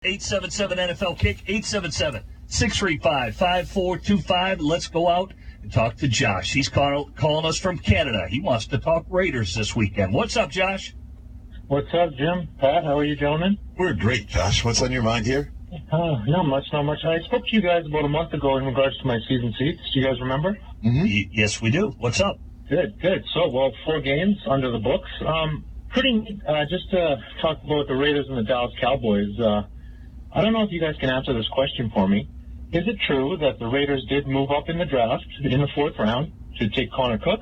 877 NFL Kick, 877-635-5425. Let's go out and talk to Josh. He's calling us from Canada. He wants to talk Raiders this weekend. What's up, Josh? What's up, Jim? Pat, how are you, gentlemen? We're great, Josh. What's on your mind here? Not much. I spoke to you guys about a month ago in regards to my season seats. Do you guys remember? Mm-hmm. Yes, we do. What's up? Good. So, 4 games under the books. Pretty neat. Just to talk about the Raiders and the Dallas Cowboys. I don't know if you guys can answer this question for me. Is it true that the Raiders did move up in the draft in the 4th round to take Connor Cook?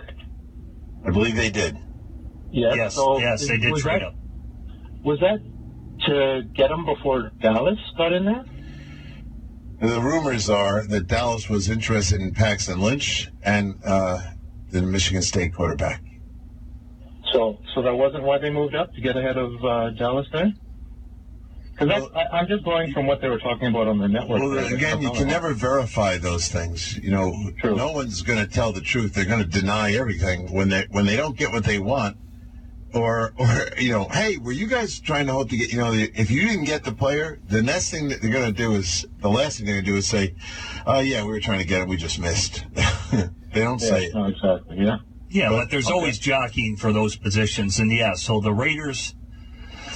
I believe they did. Yes, they did trade up. Was that to get him before Dallas got in there? The rumors are that Dallas was interested in Paxton Lynch and the Michigan State quarterback. So that wasn't why they moved up, to get ahead of Dallas there? Because I'm just going from what they were talking about on the network. Well, again, you can never verify those things. You know, True. No one's going to tell the truth. They're going to deny everything when they don't get what they want. Or hey, were you guys trying to hope to get, if you didn't get the player, the next thing that they're going to do is, the last thing they're going to do is say, yeah, we were trying to get him, we just missed. They don't say it. No, exactly, yeah. Yeah, but there's always jockeying for those positions. And so the Raiders,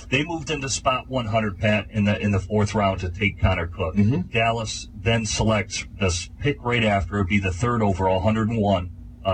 they moved into spot 100, Pat, in the 4th round to take Connor Cook. Mm-hmm. Dallas then selects this pick right after. It would be the 3rd overall, 101.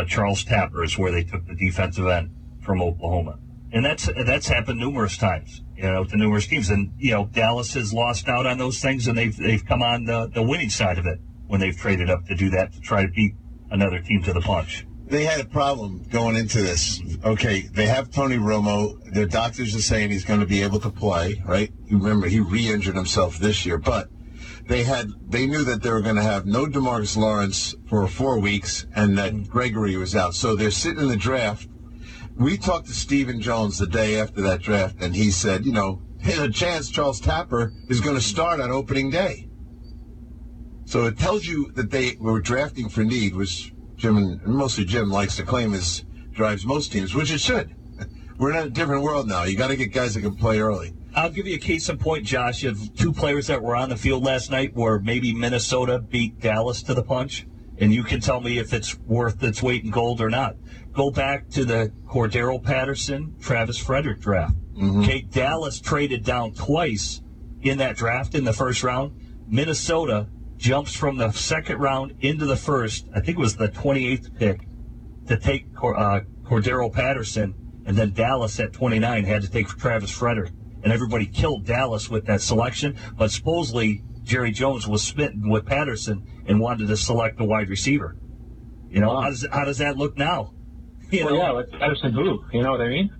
Charles Tapper is where they took the defensive end from Oklahoma. And that's happened numerous times, to numerous teams. And, Dallas has lost out on those things, and they've come on the winning side of it when they've traded up to do that, to try to beat another team to the punch. They had a problem going into this. Okay, they have Tony Romo. Their doctors are saying he's going to be able to play, right? Remember, he re-injured himself this year. But they knew that they were going to have no DeMarcus Lawrence for 4 weeks and that Gregory was out. So they're sitting in the draft. We talked to Stephen Jones the day after that draft, and he said, there's a chance Charles Tapper is going to start on opening day. So it tells you that they were drafting for need, which Jim, and mostly Jim, likes to claim drives most teams, which it should. We're in a different world now. You got to get guys that can play early. I'll give you a case in point, Josh, of 2 players that were on the field last night where maybe Minnesota beat Dallas to the punch, and you can tell me if it's worth its weight in gold or not. Go back to the Cordero Patterson, Travis Frederick draft. Mm-hmm. Okay, Dallas traded down twice in that draft in the 1st round. Minnesota jumps from the 2nd round into the 1st, I think it was the 28th pick, to take Cordero Patterson, and then Dallas at 29 had to take Travis Frederick. And everybody killed Dallas with that selection, but supposedly Jerry Jones was smitten with Patterson and wanted to select a wide receiver. How does that look now? It's Patterson who? You know what I mean?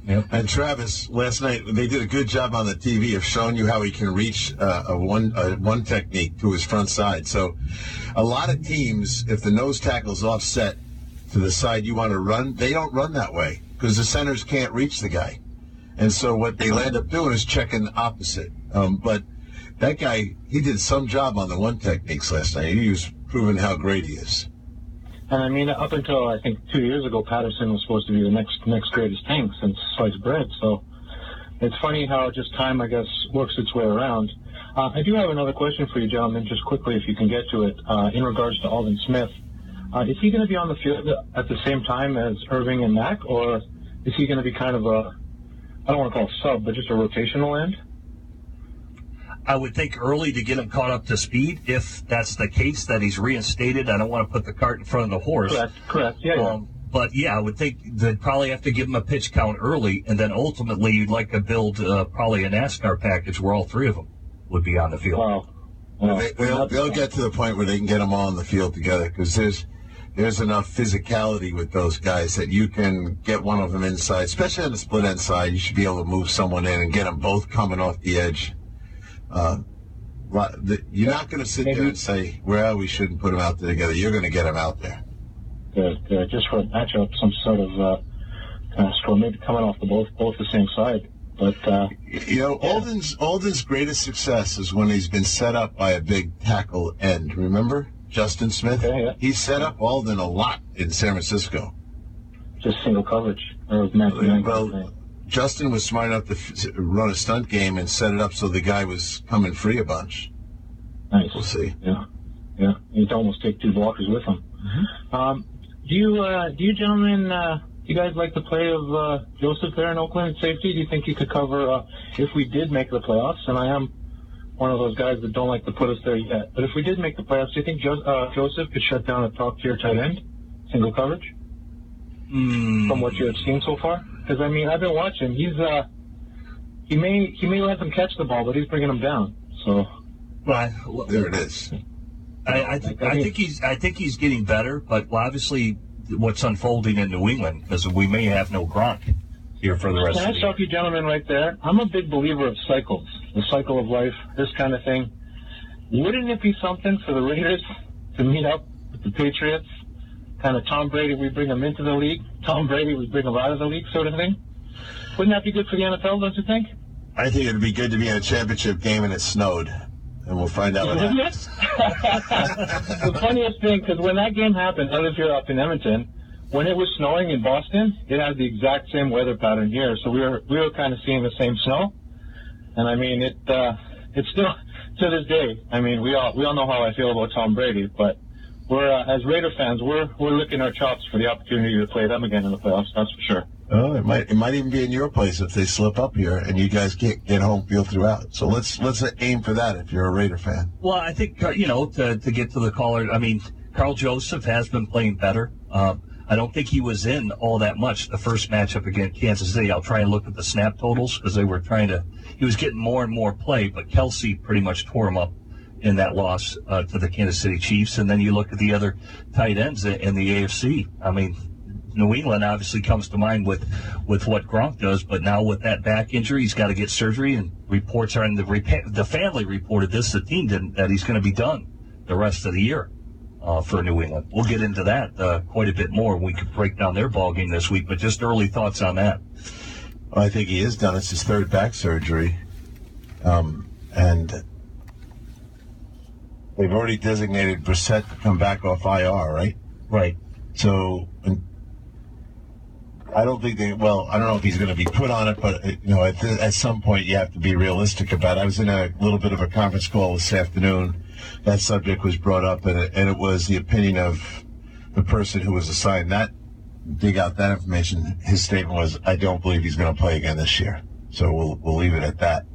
Yep. And Travis, last night, they did a good job on the TV of showing you how he can reach a one technique to his front side. So a lot of teams, if the nose tackle's offset to the side you want to run, they don't run that way because the centers can't reach the guy. And so what they end up doing is checking opposite. But that guy, he did some job on the one techniques last night. He was proving how great he is. And I mean, up until I think 2 years ago, Patterson was supposed to be the next greatest thing since sliced bread. So it's funny how just time, I guess, works its way around. I do have another question for you, gentlemen, just quickly, if you can get to it, in regards to Aldon Smith. Is he going to be on the field at the same time as Irving and Mack, or is he going to be kind of I don't want to call it sub, but just a rotational end? I would think early to get him caught up to speed. If that's the case, that he's reinstated, I don't want to put the cart in front of the horse. Correct. Yeah. But, I would think they'd probably have to give him a pitch count early, and then ultimately you'd like to build probably a NASCAR package where all 3 of them would be on the field. Wow. They'll get to the point where they can get them all on the field together because there's enough physicality with those guys that you can get one of them inside, especially on the split end side. You should be able to move someone in and get them both coming off the edge. You're not going to sit there and say, well, we shouldn't put them out there together. You're going to get them out there. Good. Just for a matchup, some sort of kind of score, maybe coming off both the same side. But Alden's greatest success is when he's been set up by a big tackle end. Remember Justin Smith? Okay, yeah. He set up Alden a lot in San Francisco. Just single coverage or man. Justin was smart enough to run a stunt game and set it up so the guy was coming free a bunch. Nice. We'll see. Yeah. He'd almost take 2 blockers with him. Mm-hmm. Do you gentlemen, do you guys like the play of Joseph there in Oakland at safety? Do you think he could cover if we did make the playoffs? And I am one of those guys that don't like to put us there yet. But if we did make the playoffs, do you think Joseph could shut down a top-tier tight end, single coverage, from what you have seen so far? Because, I mean, I've been watching. He may let them catch the ball, but he's bringing them down. So, well, there it is. I think he's getting better, but obviously what's unfolding in New England, because we may have no Gronk here for the rest of the year. Can I stop you gentlemen right there? I'm a big believer of cycles, the cycle of life, this kind of thing. Wouldn't it be something for the Raiders to meet up with the Patriots? Kind of Tom Brady, we bring him into the league. Tom Brady, we bring him out of the league, sort of thing. Wouldn't that be good for the NFL, don't you think? I think it'd be good to be in a championship game and it snowed. And we'll find out what happens. The funniest thing, because when that game happened, I live here up in Edmonton, when it was snowing in Boston, it had the exact same weather pattern here. So we were kind of seeing the same snow. And I mean, it's still, to this day, I mean, we all know how I feel about Tom Brady, but we're, as Raider fans, we're licking our chops for the opportunity to play them again in the playoffs, that's for sure. Oh, it might even be in your place if they slip up here and you guys can't get home field throughout. So let's aim for that if you're a Raider fan. Well, I think to get to the caller, I mean, Carl Joseph has been playing better. I don't think he was in all that much the first matchup against Kansas City. I'll try and look at the snap totals because he was getting more and more play, but Kelsey pretty much tore him up in that loss to the Kansas City Chiefs. And then you look at the other tight ends in the AFC. I mean, New England obviously comes to mind with what Gronk does, but now with that back injury, he's got to get surgery, and reports are in the family reported this, the team didn't, that he's going to be done the rest of the year for New England. We'll get into that quite a bit more. We could break down their ball game this week, but just early thoughts on that. Well, I think he is done. It's his 3rd back surgery, and they've already designated Brissett to come back off IR, right? Right. So I don't know if he's going to be put on it, but at some point you have to be realistic about it. I was in a little bit of a conference call this afternoon. That subject was brought up, and it was the opinion of the person who was assigned that, dig out that information. His statement was, I don't believe he's going to play again this year. So we'll leave it at that.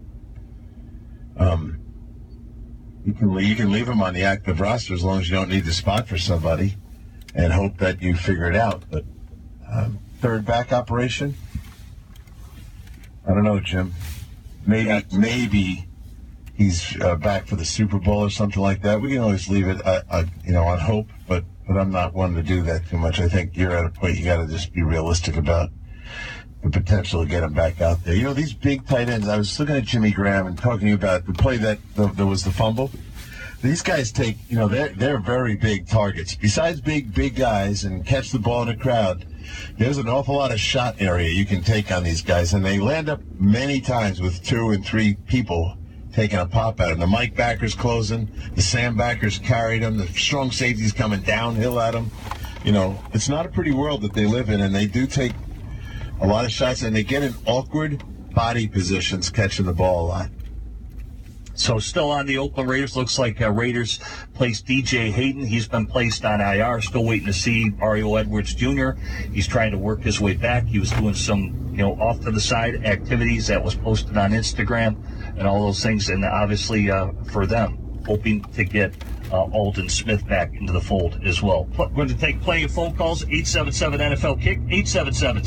You can leave him on the active roster as long as you don't need the spot for somebody and hope that you figure it out. But 3rd back operation? I don't know, Jim. Maybe he's back for the Super Bowl or something like that. We can always leave it, on hope, but I'm not one to do that too much. I think you're at a point you got to just be realistic about the potential to get him back out there. These big tight ends, I was looking at Jimmy Graham and talking to you about the play that there was the fumble. These guys take, they're very big targets. Besides big guys and catch the ball in the crowd, there's an awful lot of shot area you can take on these guys, and they land up many times with 2 and 3 people taking a pop at them. The Mike backers closing, the Sam backers carried them, the strong safeties coming downhill at them. It's not a pretty world that they live in, and they do take a lot of shots, and they get in awkward body positions catching the ball a lot. So still on the Oakland Raiders, looks like Raiders placed DJ Hayden. He's been placed on IR, still waiting to see Mario Edwards Jr. He's trying to work his way back. He was doing some, off to the side activities that was posted on Instagram and all those things. And obviously for them, hoping to get Alden Smith back into the fold as well. We're going to take plenty of phone calls, 877-NFL-KICK, 877